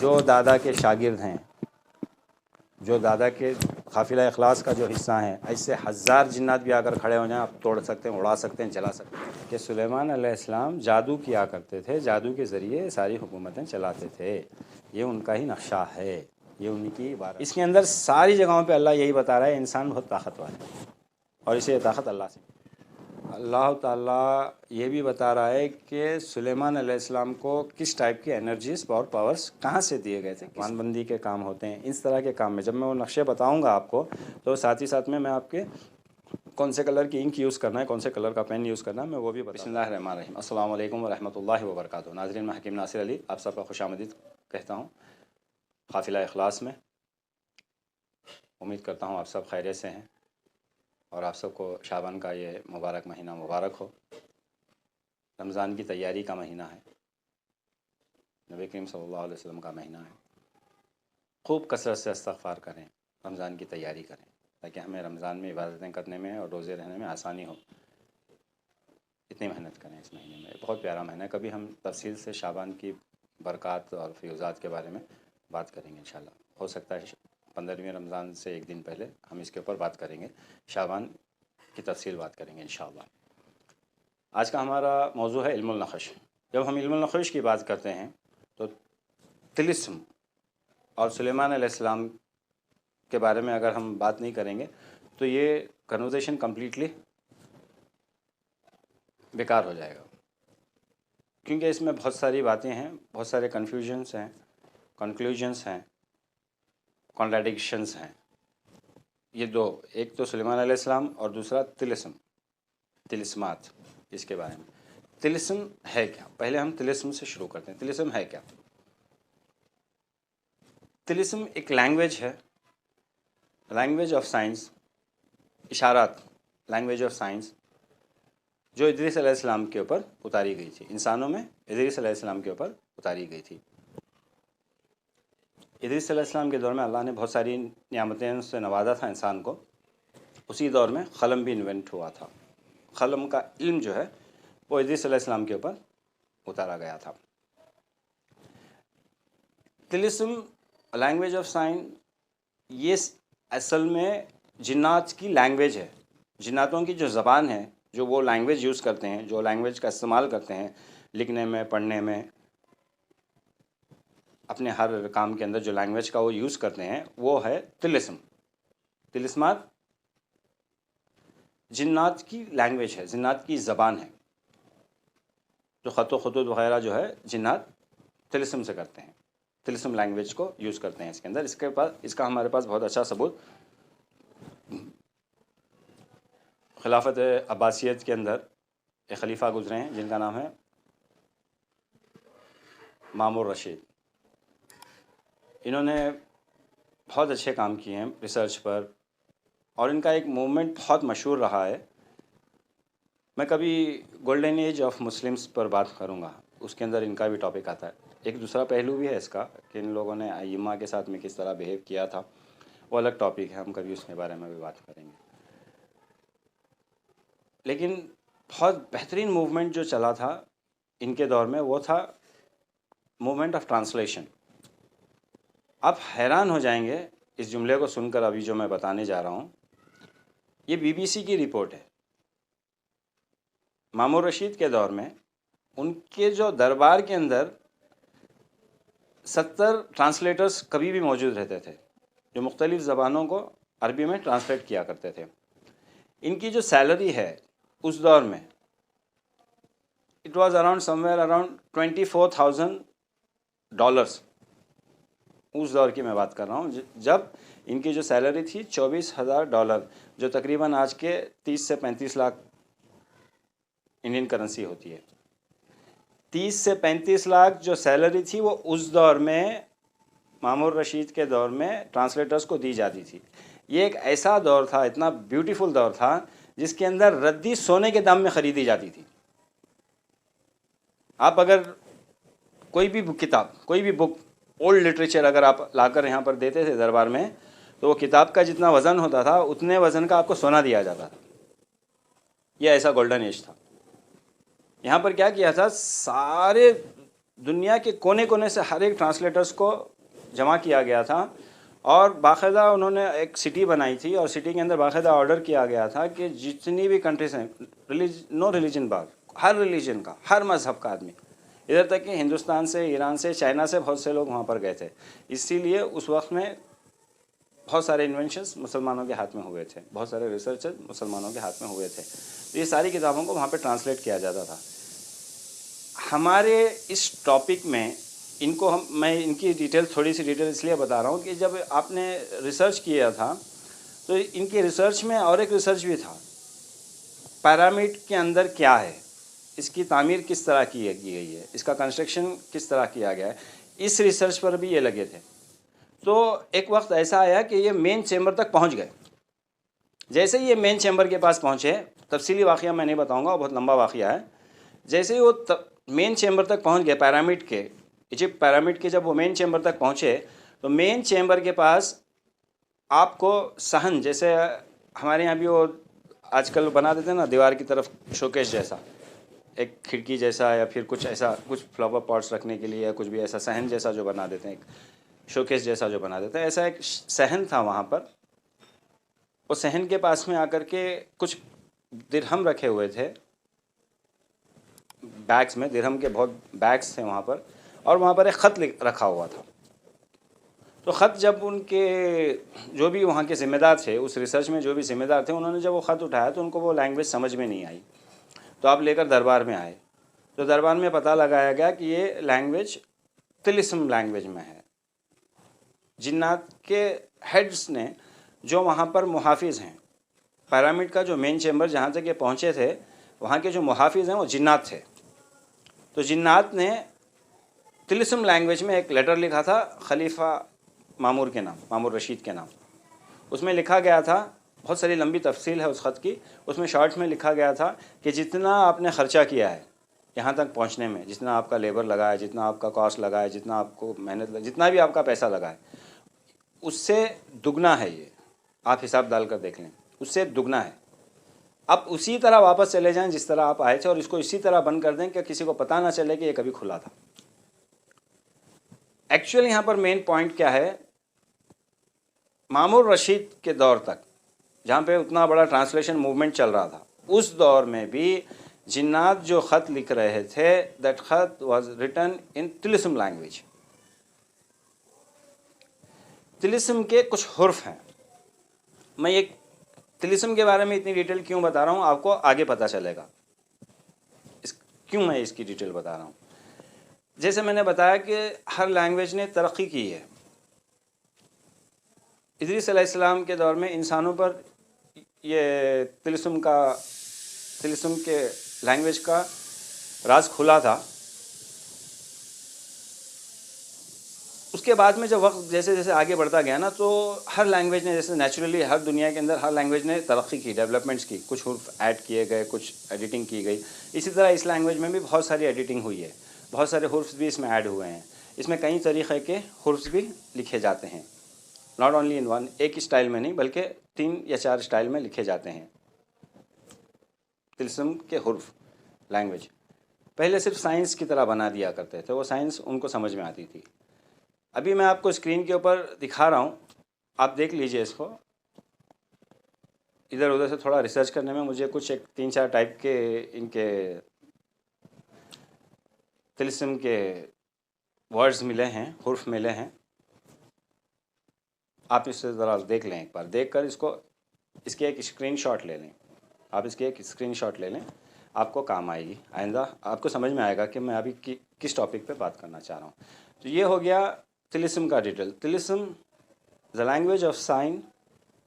जो दादा के शागिर्द हैं, जो दादा के काफिला इखलास का जो हिस्सा हैं, ऐसे हज़ार जिन्नात भी आकर खड़े हो जाएं, आप तोड़ सकते हैं, उड़ा सकते हैं, जला सकते हैं। कि सुलेमान अलैहिस्सलाम जादू किया करते थे, जादू के ज़रिए सारी हुकूमतें चलाते थे। ये उनका ही नक्शा है, ये उनकी इबारत। इसके अंदर सारी जगहों पे अल्लाह यही बता रहा है, इंसान बहुत ताकतवर है और इसे ताकत अल्लाह से। अल्लाह ताला ये भी बता रहा है कि सुलेमान अलैहिस्सलाम को किस टाइप की एनर्जीज और पावर्स कहाँ से दिए गए थे, मानबंदी के काम होते हैं, इस तरह के काम में। जब मैं वो नक्शे बताऊंगा आपको, तो साथ ही साथ में मैं आपके कौन से कलर की इंक यूज़ करना है, कौन से कलर का पेन यूज़ करना है, मैं वो भी बिस्मिल्लाहिर्रहमानिर्रहीम। अस्सलाम वालेकुम व रहमतुल्लाहि व बरकातुहू। नाज़रीन, मैं हकीम नासिर अली आप सबका खुशामदीद कहता हूँ काफिला इखलास में। उम्मीद करता हूँ आप सब खैरियत से हैं और आप सबको शाबान का ये मुबारक महीना मुबारक हो। रमज़ान की तैयारी का महीना है, नबी करीम सल्लल्लाहु अलैहि वसल्लम का महीना है। खूब कसरत से इस्तग़फ़ार करें, रमज़ान की तैयारी करें, ताकि हमें रमज़ान में इबादतें करने में और रोज़े रहने में आसानी हो। इतनी मेहनत करें इस महीने में, बहुत प्यारा महीना है। कभी हम तफसील से शाबान की बरक़ात और फ़यूज़ात के बारे में बात करेंगे इंशाअल्लाह। हो सकता है 15वें रमज़ान से एक दिन पहले हम इसके ऊपर बात करेंगे, शाबान की तफसील बात करेंगे इंशाअल्लाह। आज का हमारा मौजू है इल्मुल नक़श। जब हम इल्मुल नक़श की बात करते हैं तो तिलिस्म और सुलेमान अलैहिस्सलाम के बारे में अगर हम बात नहीं करेंगे तो ये कन्वर्सेशन कम्प्लीटली बेकार हो जाएगा, क्योंकि इसमें बहुत सारी बातें हैं, बहुत सारे कन्फ्यूजन्स हैं, कंक्लूजन्स हैं, कॉन्ट्राडिक्शंस हैं। ये दो, एक तो सुलेमान अलैहिस्सलाम और दूसरा तिलिस्म, तिलिस्मात, इसके बारे में। तिलिस्म है क्या? पहले हम तिलिस्म से शुरू करते हैं। तिलिस्म है क्या? तिलिस्म एक लैंग्वेज है, लैंग्वेज ऑफ साइंस, इशारात, लैंग्वेज ऑफ साइंस, जो इदरीस अलैहिस्सलाम के ऊपर उतारी गई थी। इंसानों में इदरीस अलैहिस्सलाम के ऊपर उतारी गई थी। इदरीस अलैहिस्सलाम के दौर में अल्लाह ने बहुत सारी नियामतें से नवाजा था इंसान को। उसी दौर में क़लम भी इन्वेंट हुआ था। क़लम का इल्म जो है वो इदरीस अलैहिस्सलाम के ऊपर उतारा गया था। तिलिस्म, लैंग्वेज ऑफ साइंस, ये असल में जिन्नात की लैंग्वेज है। जिन्नातों की जो ज़बान है, जो वो लैंग्वेज यूज़ करते हैं, जो लैंग्वेज का इस्तेमाल करते हैं लिखने में, पढ़ने में, अपने हर काम के अंदर जो लैंग्वेज का वो यूज़ करते हैं, वो है तिलिस्म। तिलिस्मात जिन्नात की लैंग्वेज है, जिन्नात की ज़बान है। जो ख़त ख़ुतूत वग़ैरह जो है जिन्नात तिलिस्म से करते हैं, तिलिस्म लैंग्वेज को यूज़ करते हैं इसके अंदर। इसका हमारे पास बहुत अच्छा सबूत खिलाफत अब्बासियत के अंदर एक खलीफा गुजरे हैं जिनका नाम है मामूर रशीद। इन्होंने बहुत अच्छे काम किए हैं रिसर्च पर, और इनका एक मूवमेंट बहुत मशहूर रहा है। मैं कभी गोल्डन एज ऑफ मुस्लिम्स पर बात करूँगा, उसके अंदर इनका भी टॉपिक आता है। एक दूसरा पहलू भी है इसका कि इन लोगों ने अइम्मा के साथ में किस तरह बिहेव किया था, वो अलग टॉपिक है, हम कभी उसके बारे में भी बात करेंगे। लेकिन बहुत बेहतरीन मूवमेंट जो चला था इनके दौर में, वो था मूवमेंट ऑफ ट्रांसलेशन। आप हैरान हो जाएंगे इस जुमले को सुनकर, अभी जो मैं बताने जा रहा हूँ। ये बीबीसी की रिपोर्ट है। मामूर रशीद के दौर में उनके जो दरबार के अंदर 70 ट्रांसलेटर्स कभी भी मौजूद रहते थे, जो मुख्तलिफ़ ज़बानों को अरबी में ट्रांसलेट किया करते थे। इनकी जो सैलरी है उस दौर में, it was around somewhere around $24,000। उस दौर की मैं बात कर रहा हूँ जब इनकी जो सैलरी थी $24,000, जो तकरीबन आज के 30 से 35 लाख इंडियन करेंसी होती है। 30 से 35 लाख जो सैलरी थी वो उस दौर में, मामूर रशीद के दौर में, ट्रांसलेटर्स को दी जाती थी। ये एक ऐसा दौर था, इतना ब्यूटीफुल दौर था, जिसके अंदर रद्दी सोने के दाम में ख़रीदी जाती थी। आप अगर कोई भी किताब, कोई भी बुक, ओल्ड लिटरेचर अगर आप लाकर यहाँ पर देते थे दरबार में, तो वो किताब का जितना वज़न होता था उतने वज़न का आपको सोना दिया जाता था। ये ऐसा गोल्डन एज था। यहाँ पर क्या किया था, सारे दुनिया के कोने कोने से हर एक ट्रांसलेटर्स को जमा किया गया था और बाकायदा उन्होंने एक सिटी बनाई थी और सिटी के अंदर बाकायदा ऑर्डर किया गया था कि जितनी भी कंट्रीज हैं, नो रिलीजन बार, हर रिलीजन का, हर मज़हब का आदमी, इधर तक कि हिंदुस्तान से, ईरान से, चाइना से बहुत से लोग वहाँ पर गए थे। इसीलिए उस वक्त में बहुत सारे इन्वेंशंस मुसलमानों के हाथ में हुए थे, बहुत सारे रिसर्चेस मुसलमानों के हाथ में हुए थे। तो ये सारी किताबों को वहाँ पे ट्रांसलेट किया जाता था। हमारे इस टॉपिक में मैं इनकी डिटेल, थोड़ी सी डिटेल इसलिए बता रहा हूँ कि जब आपने रिसर्च किया था तो इनकी रिसर्च में और एक रिसर्च भी था, पिरामिड के अंदर क्या है, इसकी तामीर किस तरह की गई है, इसका कंस्ट्रक्शन किस तरह किया गया है, इस रिसर्च पर भी ये लगे थे। तो एक वक्त ऐसा आया कि ये मेन चैम्बर तक पहुंच गए। जैसे ही ये मेन चैम्बर के पास पहुंचे, तफसीली वाक़या मैं नहीं बताऊंगा, बहुत लंबा वाक़या है। जैसे ही वो मेन चैम्बर तक पहुंच गए, पिरामिड के, इजिप्ट पिरामिड के, जब वो मेन चैम्बर तक पहुंचे तो मेन चैम्बर के पास आपको सहन, जैसे हमारे यहाँ भी वो आजकल बना देते हैं ना दीवार की तरफ शोकेस जैसा, एक खिड़की जैसा या फिर कुछ ऐसा, कुछ फ्लावर पॉट्स रखने के लिए या कुछ भी ऐसा सहन जैसा जो बना देते हैं, एक शोकेस जैसा जो बना देते हैं, ऐसा एक सहन था वहाँ पर। वो सहन के पास में आकर के कुछ दिरहम रखे हुए थे, बैग्स में, दिरहम के बहुत बैग्स थे वहाँ पर, और वहाँ पर एक ख़त रखा हुआ था। तो ख़त जब उनके जो भी वहाँ के ज़िम्मेदार थे, उस रिसर्च में जो भी ज़िम्मेदार थे, उन्होंने जब वो ख़त उठाया तो उनको वो लैंग्वेज समझ में नहीं आई। तो आप लेकर दरबार में आए, तो दरबार में पता लगाया गया कि ये लैंग्वेज तिलिस्म लैंग्वेज में है। जिन्नात के हेड्स ने, जो वहाँ पर मुहाफिज़ हैं, पिरामिड का जो मेन चैम्बर जहाँ तक ये पहुँचे थे, वहाँ के जो मुहाफिज़ हैं वो जिन्नात थे। तो जिन्नात ने तिलिस्म लैंग्वेज में एक लेटर लिखा था खलीफा मामूर के नाम, मामूर रशीद के नाम। उसमें लिखा गया था, बहुत सारी लंबी तफसील है उस ख़त की, उसमें शॉर्ट में लिखा गया था कि जितना आपने ख़र्चा किया है यहाँ तक पहुँचने में, जितना आपका लेबर लगा है, जितना आपका कॉस्ट लगा है, जितना आपको मेहनत लगा, जितना भी आपका पैसा लगा है, उससे दुगना है ये। आप हिसाब डाल कर देख लें, उससे दुगना है। अब उसी तरह वापस चले जाएं जिस तरह आप आए थे, और इसको इसी तरह बंद कर दें कि किसी को पता ना चले कि ये कभी खुला था। एक्चुअली यहाँ पर मेन पॉइंट क्या है, मामूर रशीद के दौर तक, जहाँ पे उतना बड़ा ट्रांसलेशन मूवमेंट चल रहा था, उस दौर में भी जिन्नात जो ख़त लिख रहे थे, दैट ख़त was written in Tilism language. तिलिस्म के कुछ हुर्फ हैं। मैं ये तिलिस्म के बारे में इतनी डिटेल क्यों बता रहा हूँ, आपको आगे पता चलेगा क्यों मैं इसकी डिटेल बता रहा हूँ। जैसे मैंने बताया कि हर लैंग्वेज ने तरक्की की है। इदरीस अलैहिस्सलाम के दौर में इंसानों पर ये तिलिस्म के लैंग्वेज का राज खुला था। उसके बाद में जब वक्त जैसे जैसे आगे बढ़ता गया ना, तो हर लैंग्वेज ने, जैसे नेचुरली हर दुनिया के अंदर हर लैंग्वेज ने तरक्की की, डेवलपमेंट्स की, कुछ हुर्फ ऐड किए गए, कुछ एडिटिंग की गई। इसी तरह इस लैंग्वेज में भी बहुत सारी एडिटिंग हुई है, बहुत सारे हुर्फ भी इसमें ऐड हुए हैं। इसमें कई तरीक़े के हुर्फ भी लिखे जाते हैं, नॉट ओनली इन वन, एक स्टाइल में नहीं बल्कि 3 या 4 स्टाइल में लिखे जाते हैं तिलिस्म के हुर्फ। लैंग्वेज पहले सिर्फ साइंस की तरह बना दिया करते थे, वो साइंस उनको समझ में आती थी। अभी मैं आपको स्क्रीन के ऊपर दिखा रहा हूँ, आप देख लीजिए इसको। इधर उधर से थोड़ा रिसर्च करने में मुझे कुछ 3-4 टाइप के इनके तिलिस्म के वर्ड्स मिले हैं, हुर्फ मिले हैं। आप इससे ज़रा देख लें, एक बार देख कर इसके एक स्क्रीनशॉट ले लें। आप इसके एक स्क्रीनशॉट ले लें, आपको काम आएगी। आइंदा आपको समझ में आएगा कि मैं अभी किस टॉपिक पे बात करना चाह रहा हूँ। तो ये हो गया तिलिस्म का detail. Tilism the language of sine,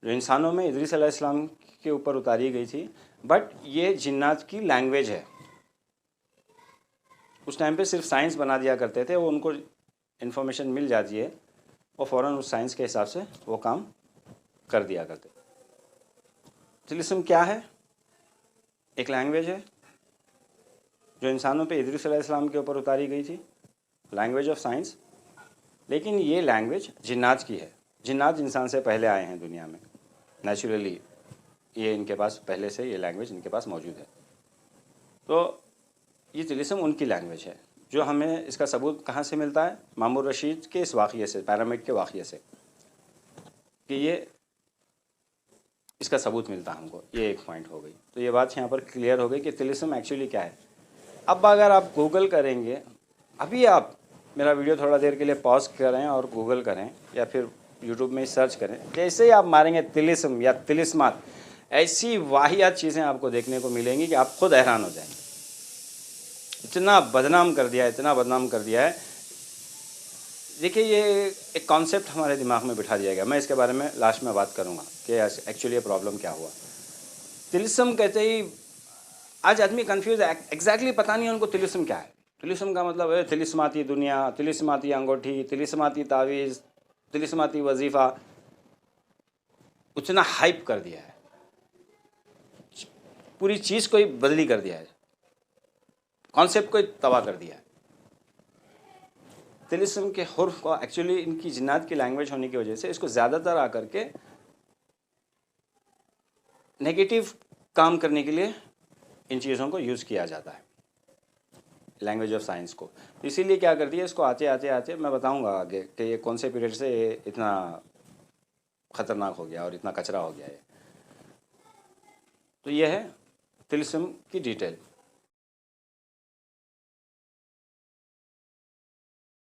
जो इंसानों में इदरीस अलैहिस्सलाम के ऊपर उतारी गई थी, बट ये जिन्नात की लैंग्वेज है। उस टाइम पे सिर्फ साइंस बना दिया करते थे, वो उनको इन्फॉर्मेशन मिल जाती है, वो फ़ौरन उस साइंस के हिसाब से वो काम कर दिया करते। तिलिस्म क्या है? एक लैंग्वेज है जो इंसानों पे इदरीस अलैहिस्सलाम के ऊपर उतारी गई थी, लैंग्वेज ऑफ साइंस। लेकिन ये लैंग्वेज जिन्नात की है। जिन्नात इंसान से पहले आए हैं दुनिया में, नेचुरली ये इनके पास पहले से ये लैंग्वेज इनके पास मौजूद है। तो ये तिलिस्म उनकी लैंग्वेज है। जो हमें इसका सबूत कहाँ से मिलता है? मामूर रशीद के इस वाक़ये से, पिरामिड के वाक़ये से, कि ये इसका सबूत मिलता है हमको। ये एक पॉइंट हो गई। तो ये बात यहाँ पर क्लियर हो गई कि तिलिस्म एक्चुअली क्या है। अब अगर आप गूगल करेंगे, अभी आप मेरा वीडियो थोड़ा देर के लिए पॉज करें और गूगल करें या फिर यूट्यूब में सर्च करें, जैसे ही आप मारेंगे तिलिस्म या तिलिस्मात, ऐसी वाहियात चीज़ें आपको देखने को मिलेंगी कि आप खुद हैरान हो जाएंगे। इतना बदनाम कर दिया है, इतना बदनाम कर दिया है। देखिए, ये एक कॉन्सेप्ट हमारे दिमाग में बिठा दिया गया। मैं इसके बारे में लास्ट में बात करूँगा कि एक्चुअली ये प्रॉब्लम क्या हुआ। तिलिस्म कहते ही आज आदमी कंफ्यूज है, एग्जैक्टली पता नहीं उनको तिलिस्म क्या है। तिलिस्म का मतलब है तिलिस्माती दुनिया, तिलिस्माती अंगूठी, तिलिस्माती तावीज़, तिलिस्माती वजीफ़ा। उतना हाइप कर दिया है, पूरी चीज़ को ही बदली कर दिया है, कॉन्सेप्ट को ही तबाह कर दिया है। तिलिस्म के हुर्फ को एक्चुअली इनकी जिन्नात की लैंग्वेज होने की वजह से इसको ज़्यादातर आकर के नेगेटिव काम करने के लिए इन चीज़ों को यूज़ किया जाता है, लैंग्वेज ऑफ साइंस को। इसीलिए क्या करती है, इसको आते आते आते मैं बताऊंगा आगे कि ये कौन से पीरियड से ये इतना ख़तरनाक हो गया और इतना कचरा हो गया है। तो ये है तिलिस्म की डिटेल।